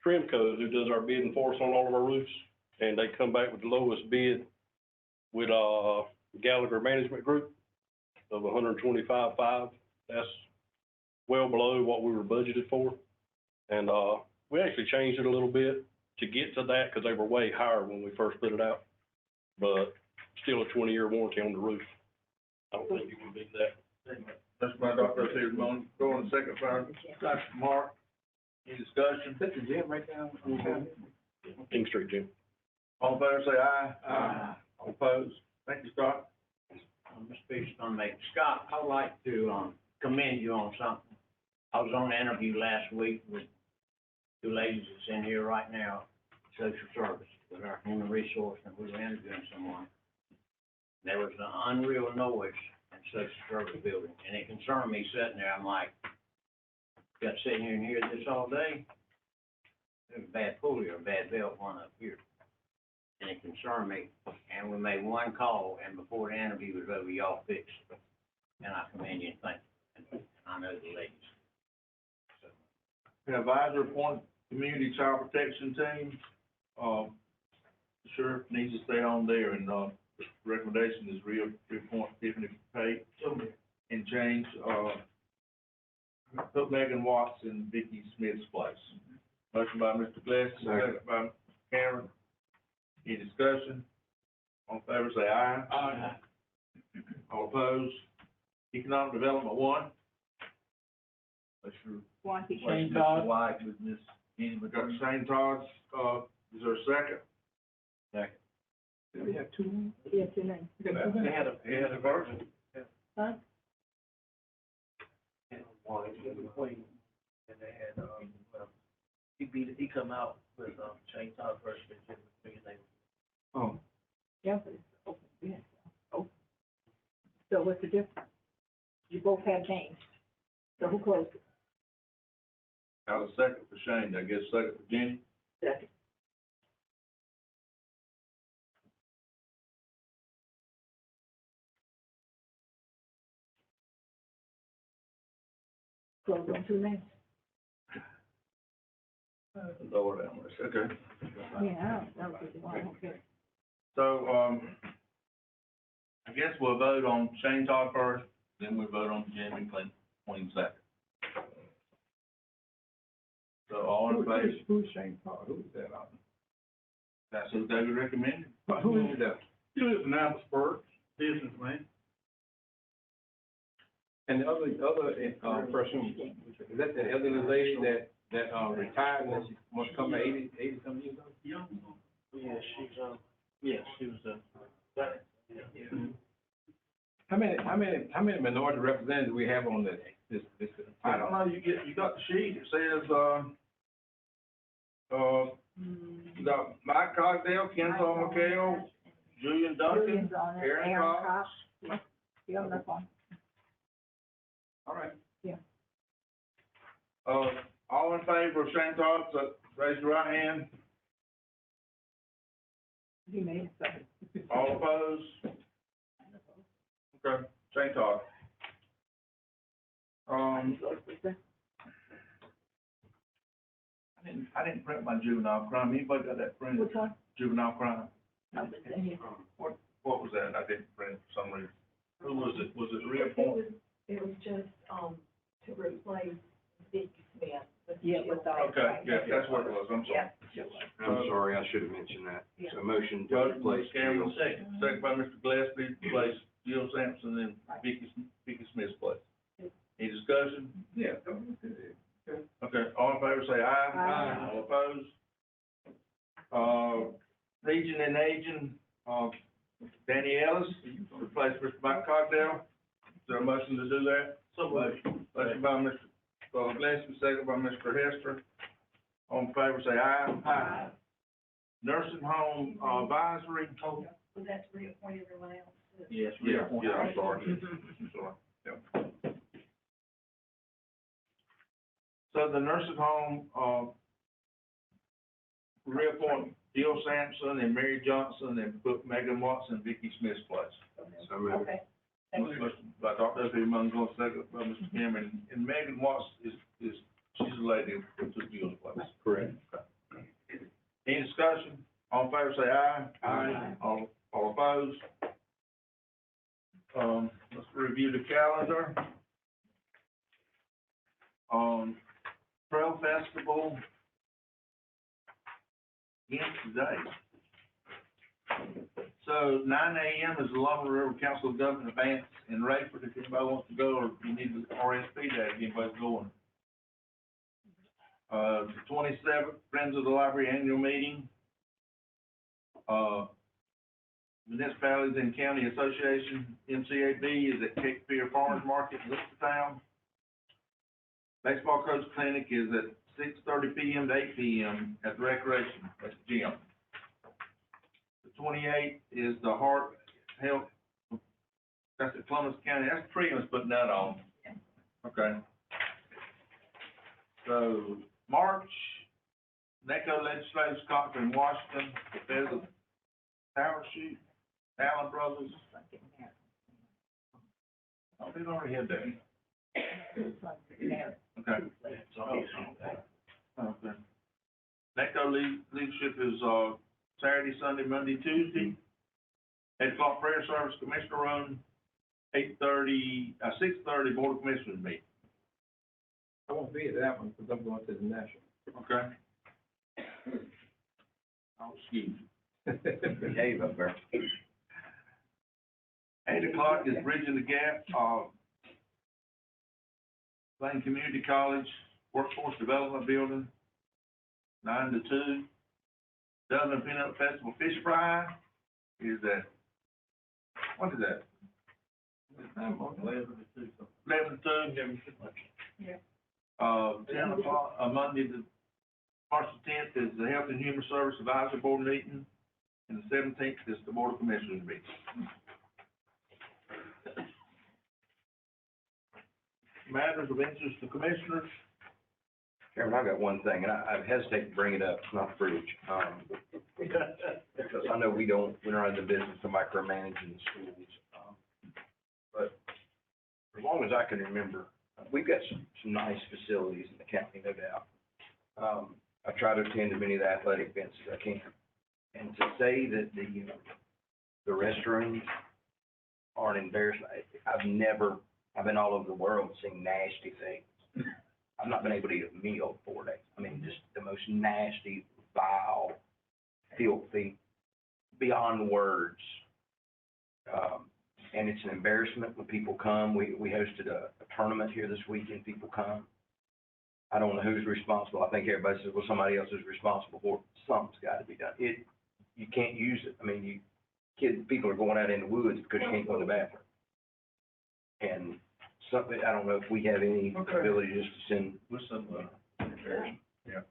Trimco, who does our bidding for us on all of our roofs, and they come back with the lowest bid with, Gallagher Management Group of $125,500. That's well below what we were budgeted for. And, we actually changed it a little bit to get to that, because they were way higher when we first put it out. But still a 20-year warranty on the roof. I don't think you can beat that. That's my doctor, says, go on second, Dr. Mark, any discussion? That's the gym right down. King Street Gym. All in favor, say aye. Aye. All opposed? Thank you, Scott. Mr. Bishop's gonna make, Scott, I'd like to, commend you on something. I was on an interview last week with two ladies that's in here right now, social service, with our human resource, and we were interviewing someone. There was an unreal noise in social service building, and it concerned me sitting there. I'm like, got to sit here and hear this all day? There's a bad pulley or a bad belt one up here. And it concerned me, and we made one call, and before the interview was over, y'all fixed it. And I commend you and thank you, and I know the ladies. The advisor appointed community child protection team, the sheriff needs to stay on there, and, the recommendation is reappoint Tiffany Pate and change, put Megan Watts in Vicky Smith's place. Motion by Mr. Gillespie, second by Cameron. Any discussion? All in favor, say aye. Aye. All opposed? Economic Development, one. That's your. Shane Todd. White with Miss Jenny. We got Shane Todd, is there a second? Second. Do we have two? Yes, your name. They had a version. Huh? One in between, and they had, he come out with, Shane Todd version, and they. Oh. Yeah, but it's open, yeah. Oh. So what's the difference? You both have names. So who closed it? Got a second for Shane, I guess second for Jenny. Second. Close on two names. Lower down, okay. Yeah, I don't care. So, I guess we'll vote on Shane Todd first, then we vote on Jenny Queen second. So all in favor? Who's Shane Todd? Who's that? That's who David recommended. Who is that? He lives in Amherstburg, businessman. And the other person, is that the elderly lady that retired and she must come to 80 some years old? Yeah, she was, How many minority representatives do we have on this? I don't know, you got the sheet, it says, you got Mike Cogdale, Kenzo McHale, Julian Duncan, Julian's on it, Aaron Cox. Yeah, that's fine. All right. Yeah. All in favor of Shane Todd, so raise your right hand. He made it, so. All opposed? Okay, Shane Todd. I didn't print my juvenile crime. Anybody got that printed? Which one? Juvenile crime. No, it's in here. What was that? I didn't print it for some reason. Who was it? Was it reappointed? It was just, to replace Vicky Smith. Yeah, with the. Okay, yeah, that's what it was. I'm sorry. I'm sorry, I should have mentioned that. Yeah. So motion to Vote replace. Cameron, second by Mr. Gillespie, place Jill Sampson in Vicky Smith's place. Any discussion? Yeah. Okay, all in favor, say aye. Aye. All opposed? Region and Aging, Danny Ellis, replace Mr. Mike Cogdale. Is there a motion to do that? so motion. Motion by Mr. Gillespie, second by Mr. Hester. All in favor, say aye. Aye. Nursing Home Advisory. Was that to reappoint everyone else? Yes, Yeah, I'm sorry. I'm sorry. Yeah. So the nursing home, reappoint Jill Sampson and Mary Johnson and put Megan Watson in Vicky Smith's place. So moved. Okay. Motion by Dr. F. Mung's on second by Mr. Cameron, and Megan Watson is, she's the lady who took Jill's place. Correct. Any discussion? All in favor, say aye. Aye. All opposed? Let's review the calendar. Trail Festival, again today. So 9 a.m. is the Lumber River Council of Government events in Rayford, if anybody wants to go, or you need to RSP that, if anybody's going. The 27th, Friends of the Library Annual Meeting. Municipalities and County Association, MCAB, is at Cape Fear Farmers Market in Lichtertown. Baseball Coach Clinic is at 6:30 p.m. to 8 p.m. at the Recreation, at the gym. The 28th is the Heart Health, that's at Columbus County, that's Freeman's putting that on. Okay. So, March, NACO Legislative Conference in Washington, there's a power shoot, Allen Brothers. Oh, they already had that. Okay. Okay. NACO leadership is, Saturday, Sunday, Monday, Tuesday. 8 o'clock prayer service, Commissioner Room, 6:30 Board of Commissioners meeting. I won't be at that one because I'm going to the national. Okay. I'll excuse you. Behave up there. 8 o'clock is Bridging the Gap, Bladen Community College, Workforce Development Building, 9 to 2. Dublin Peanut Festival Fish Fry is at, what is that? 11 to 2. 10 o'clock, Monday, March the 10th is the Health and Human Service Advisory Board meeting, and the 17th is the Board of Commissioners meeting. Matters of interest to commissioners. Chairman, I've got one thing, and I hesitate to bring it up, it's not the bridge. Because I know we're not in the business of micromanaging the schools. But as long as I can remember, we've got some nice facilities in the county, no doubt. I try to attend as many of the athletic events as I can. And to say that the restrooms aren't embarrassing, I've been all over the world seeing nasty things. I've not been able to eat a meal in 4 days. I mean, just the most nasty, vile, filthy, beyond words. And it's an embarrassment when people come. We hosted a tournament here this weekend, people come. I don't know who's responsible. I think everybody says, well, somebody else is responsible for it. Something's got to be done. You can't use it. I mean, people are going out in the woods because you can't go in the bathroom. And something, I don't know if we have any ability just to send. We'll send yeah.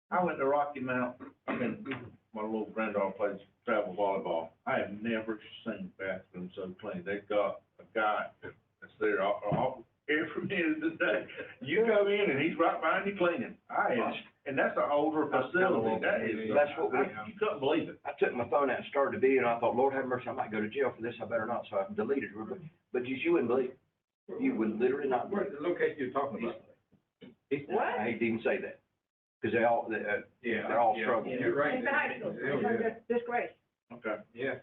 I went to Rocky Mount, my little granddaughter plays travel volleyball. I have never seen bathrooms so clean. They've got a guy that's there every minute of the day. You go in and he's right behind you cleaning. And that's an older facility. That's what you couldn't believe it. I took my phone out and started the video, and I thought, Lord have mercy, I might go to jail for this, I better not, so I deleted it. But you wouldn't believe it. You would literally not believe it. Where's the location you're talking about? I hate to even say that, because they're all struggling. Yeah, right. In the high school, disgrace. Okay. Yeah.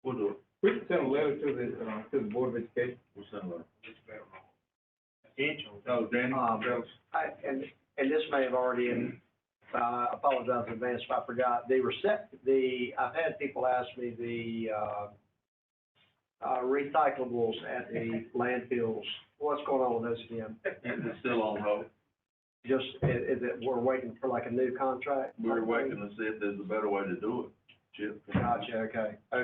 We'll do it. We can send a letter to the Board of Education. We'll send a letter. Oh, Danny? And this may have already, I apologize in advance if I forgot, I've had people ask me the recyclables at the landfills, what's going on with those again? It's still on hold. Is it, we're waiting for like a new contract? We're waiting to see if there's a better way to do it, Chip. Gotcha, okay. I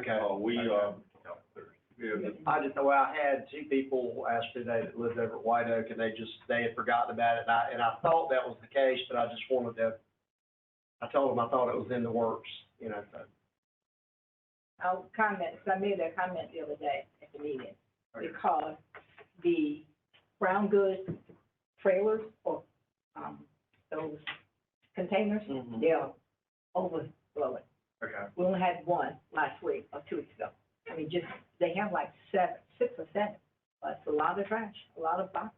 had two people ask today that lived over at White Oak, and they had forgotten about it, and I thought that was the case, but I just wanted to, I told them I thought it was in the works, so. I'll comment, so I made a comment the other day at the meeting, because the brown goods trailers or, those containers, they're overflowing. Okay. We only had one last week or 2 weeks ago. I mean, they have like 6 or 7, but it's a lot of trash, a lot of boxes.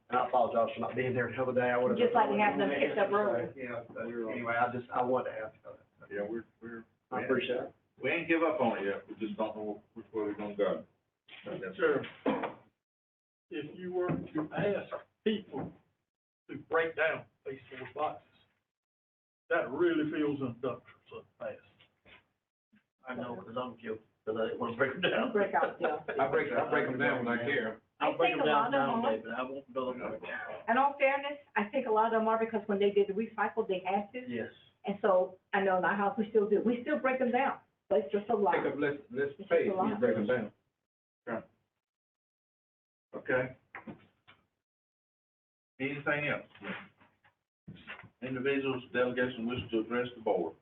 And I apologize for not being there the other day, I would have. Just like to have them picked up early. Yeah, but anyway, I wanted to ask about that. Yeah, I appreciate it. we ain't give up on it yet, we just don't know which way we're gonna go. Sure. If you were to ask people to break down these 4 boxes, that really feels industrial so fast. I know, because I'm guilty, because I didn't want to break them down. Break out, yeah. I break them down when I can. I'll break them I think a lot down of them nowadays, but I won't build them right now. In all fairness, I think a lot of them are because when they did the recycle, they had to. Yes. And so, I know in our house, we still do, we still break them down, but it's just a lot. Take up less It's just space a when you lot. break them down. Okay. Anything else? Individuals, delegation wish to address the board.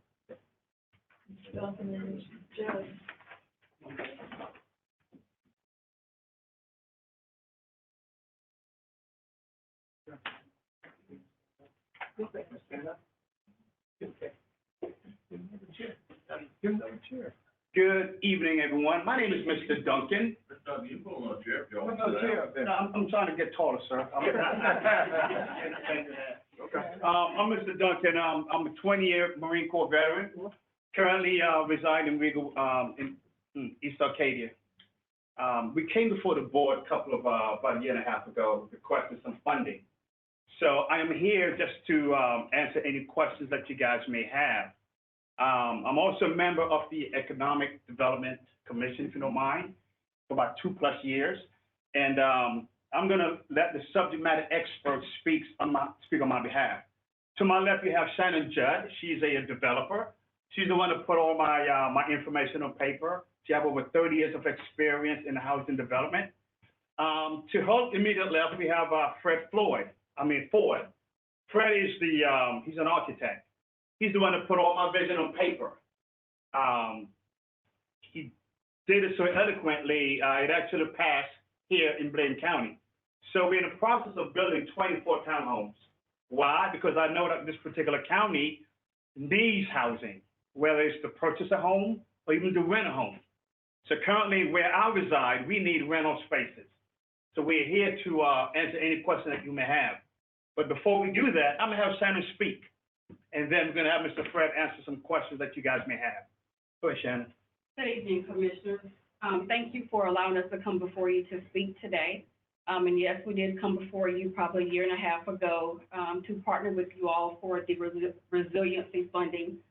Good evening, everyone. My name is Mr. Duncan. Doug, you pull on a chair if you want. No, I'm trying to get taller, sir. Okay. I'm Mr. Duncan. I'm a 20-year Marine Corps veteran. Currently, reside in Regal, in East Arcadia. We came before the board about a year and a half ago, requesting some funding. So I am here just to, answer any questions that you guys may have. I'm also a member of the Economic Development Commission, if you don't mind, for about 2+ years. And I'm going to let the subject matter expert speak on my behalf. To my left, you have Shannon Judd. She's a developer. She's the one that put all my information on paper. She has over 30 years of experience in housing development. To her immediate left, we have Ford. Fred is he's an architect. He's the one that put all my vision on paper. He did it so eloquently, it actually passed here in Bladen County. So we're in the process of building 24 townhomes. Why? Because I know that this particular county needs housing, whether it's to purchase a home or even to rent a home. So currently where I reside, we need rental spaces. So we're here to answer any question that you may have. But before we do that, I'm gonna have Shannon speak. And then we're gonna have Mr. Fred answer some questions that you guys may have. Go ahead, Shannon. Good evening, Commissioners. Thank you for allowing us to come before you to speak today. And yes, we did come before you probably a year and a half ago to partner with you all for the resiliency funding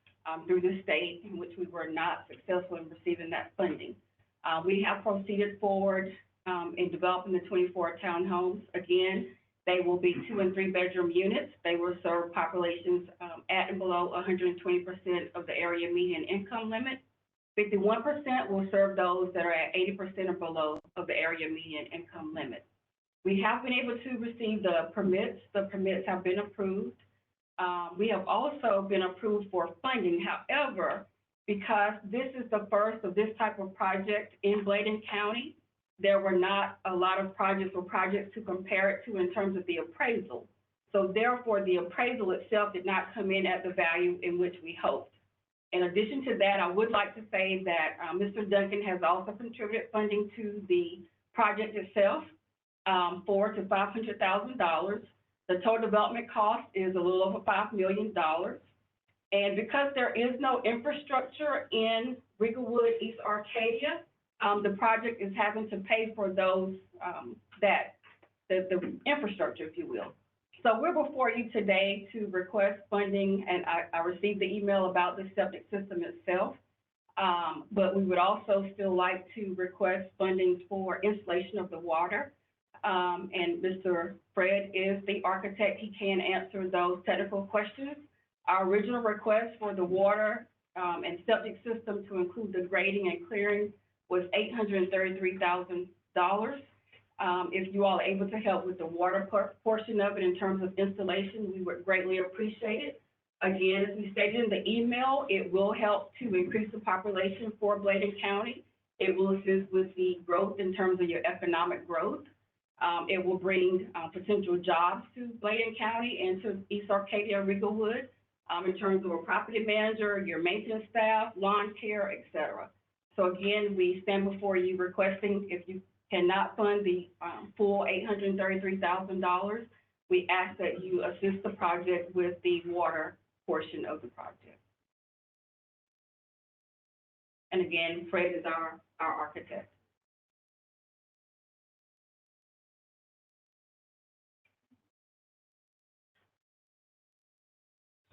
through the state, in which we were not successful in receiving that funding. We have proceeded forward in developing the 24 townhomes. Again, they will be 2- and 3-bedroom units. They will serve populations at and below 120% of the area median income limit. 51% will serve those that are at 80% or below of the area median income limit. We have been able to receive the permits. The permits have been approved. We have also been approved for funding. However, because this is the first of this type of project in Bladen County, there were not a lot of projects to compare it to in terms of the appraisal. So therefore, the appraisal itself did not come in at the value in which we hoped. In addition to that, I would like to say that Mr. Duncan has also contributed funding to the project itself, $400,000 to $500,000. The total development cost is a little over $5 million. And because there is no infrastructure in Rigglewood, East Arcadia, the project is having to pay for those, the infrastructure, if you will. So we're before you today to request funding, and I received the email about the septic system itself. But we would also still like to request funding for installation of the water. And Mr. Fred is the architect. He can answer those technical questions. Our original request for the water and septic system to include the grading and clearing was $833,000. If you all are able to help with the water portion of it in terms of installation, we would greatly appreciate it. Again, as we stated in the email, it will help to increase the population for Bladen County. It will assist with the growth in terms of your economic growth. It will bring potential jobs to Bladen County and to East Arcadia, Rigglewood, in terms of a property manager, your maintenance staff, lawn care, et cetera. So again, we stand before you requesting, if you cannot fund the full $833,000, we ask that you assist the project with the water portion of the project. And again, Fred is our architect.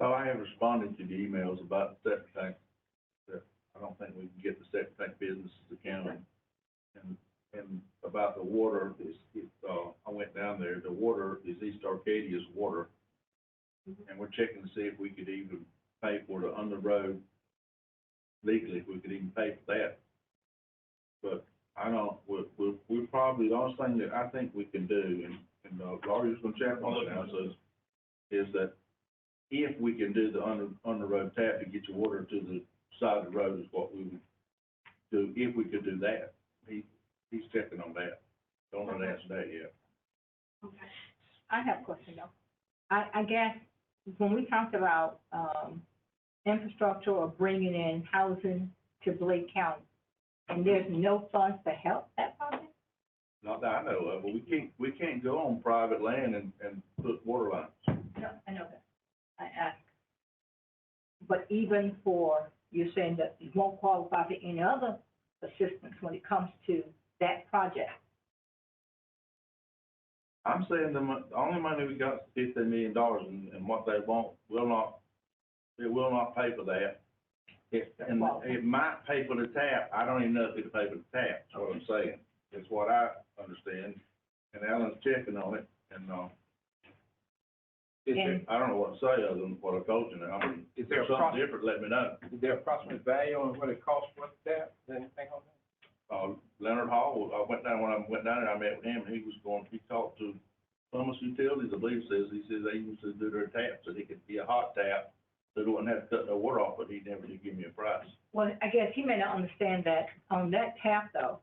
Oh, I have responded to the emails about the septic tank, that I don't think we can get the septic tank business to the county. And about the water, I went down there, the water is East Arcadia's water. And we're checking to see if we could even pay for the on the road legally, if we could even pay for that. But I don't, we're probably, the only thing that I think we can do, and Laurie's gonna check on it now, so is that if we can do the on the road tap to get your water to the side of the road is what we would do, if we could do that. He's checking on that. Don't know the answer to that yet. Okay. I have a question though. I guess when we talked about, infrastructure or bringing in housing to Bladen County, and there's no funds to help that project? Not that I know of, but we can't go on private land and put water lines. No, I know that. I asked. But even for, you're saying that you won't qualify for any other assistance when it comes to that project? I'm saying the only money we got is $15 million, and what they want it will not pay for that. And it might pay for the tap. I don't even know if it'll pay for the tap, that's what I'm saying. That's what I understand. And Alan's checking on it, and, I don't know what to say other than what I told you now. I mean, Is there if something different, let me know. Is there approximate value on what it costs for that? Anything on that? Leonard Hall, when I went down there, I met with him, and he talked to Thomas Utilities, I believe he says they used to do their taps, so they could be a hot tap, so they wouldn't have to cut no water off, but he never did give me a price. Well, I guess he may not understand that on that tap though,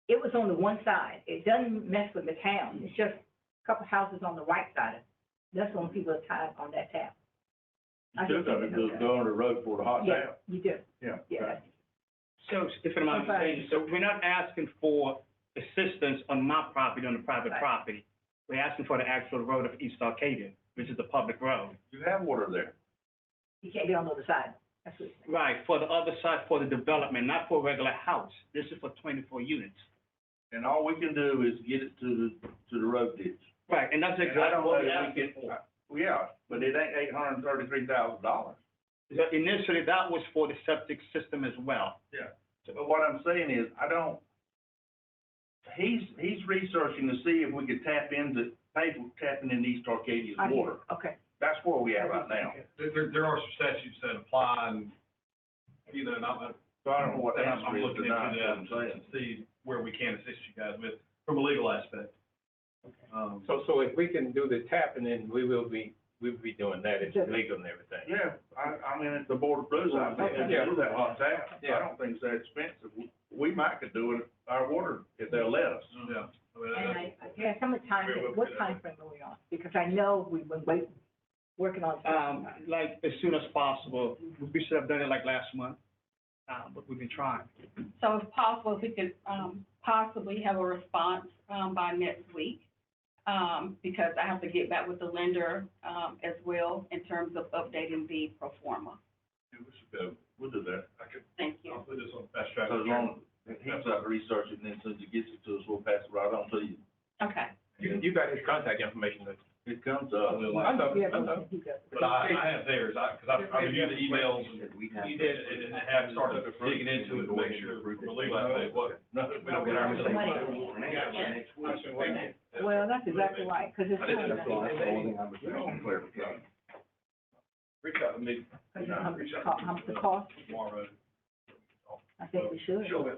it was on the one side. It doesn't mess with the town. It's just a couple houses on the right side of it. That's when people are tied on that tap. You still gotta go on the road for the hot Yeah, tap. you do. Yeah. Yeah. So, if I'm not mistaken, so we're not asking for assistance on my property, on the private property. We're asking for the actual road of East Arcadia, which is the public road. You have water there. You can't get on the other side. That's what it's Right, for the other side, for the development, not for a regular house. This is for 24 units. And all we can do is get it to the road ditch. Right, and that's And I exactly don't what know we're if we asking can, for. yeah, but it ain't $833,000. Initially, that was for the septic system as well. Yeah. But what I'm saying is, he's researching to see if we could tapping into East Arcadia's water. Okay. That's where we are right now. There are some statutes that apply, and, you know, So I don't know what the I'm answer is looking tonight, into what I'm that saying. to see where we can assist you guys with, from a legal aspect. So if we can do the tapping, then we'll be doing that. It's legal and everything. Yeah, I mean, it's the Board of Blues, I think they do that hot tap. I don't think it's that expensive. We might could do it, our water, if they'll let us. Yeah. And I guess how much time, what time frame are we on? Because I know we've been working on something. Like, as soon as possible. We should have done it like last month, but we've been trying. So if possible, if we could, possibly have a response, by next week. Because I have to get back with the lender, as well in terms of updating the pro forma. Yeah, we should go, we'll do that. Thank you. I'll put this on fast track. So as long as he's out to research it, and then as soon as he gets it to us, we'll pass it right on to you. Okay. You got his contact information, though. It comes up. I know. But I have theirs, because I reviewed the emails, and you did, and have started digging into it to make sure, from a legal aspect, what, we don't get our. Well, that's exactly right, because it's. Reach out to me. How much the cost? Tomorrow. I think we should. Sure.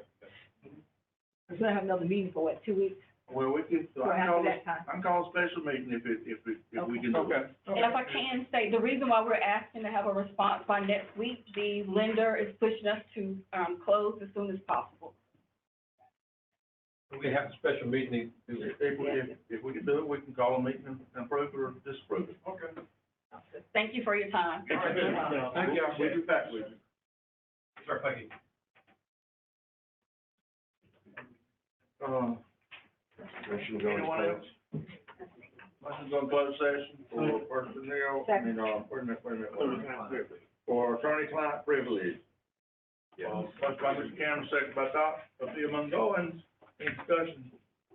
We're gonna have another meeting for what, 2 weeks? Well, we could, Or after that time. I can call a special meeting if we can do it. And if I can say, the reason why we're asking to have a response by next week, the lender is pushing us to, close as soon as possible. We have a special meeting. If we can do it, we can call a meeting and approve it or disapprove it. Okay. Thank you for your time. Thank you. We'll be back with you. Sir, thank you. Anyone else? Motion's on closed session for personnel, wait a minute. For attorney-client privilege. Motion by Mr. Cameron, second by Dr. Sophia Mungoins. Any discussion?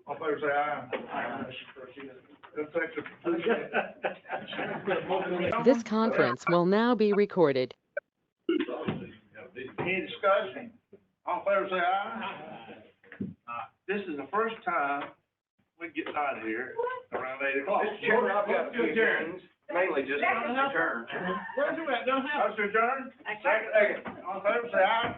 All in favor say aye. Aye. This conference will now be recorded. Any discussion? All in favor, say aye. This is the first time we get out of here around 8 o'clock. Mr. Chairman, I've got a few things, mainly just adjourn. Where's it at? Don't have. Motion adjourned? Second. All in favor, say aye.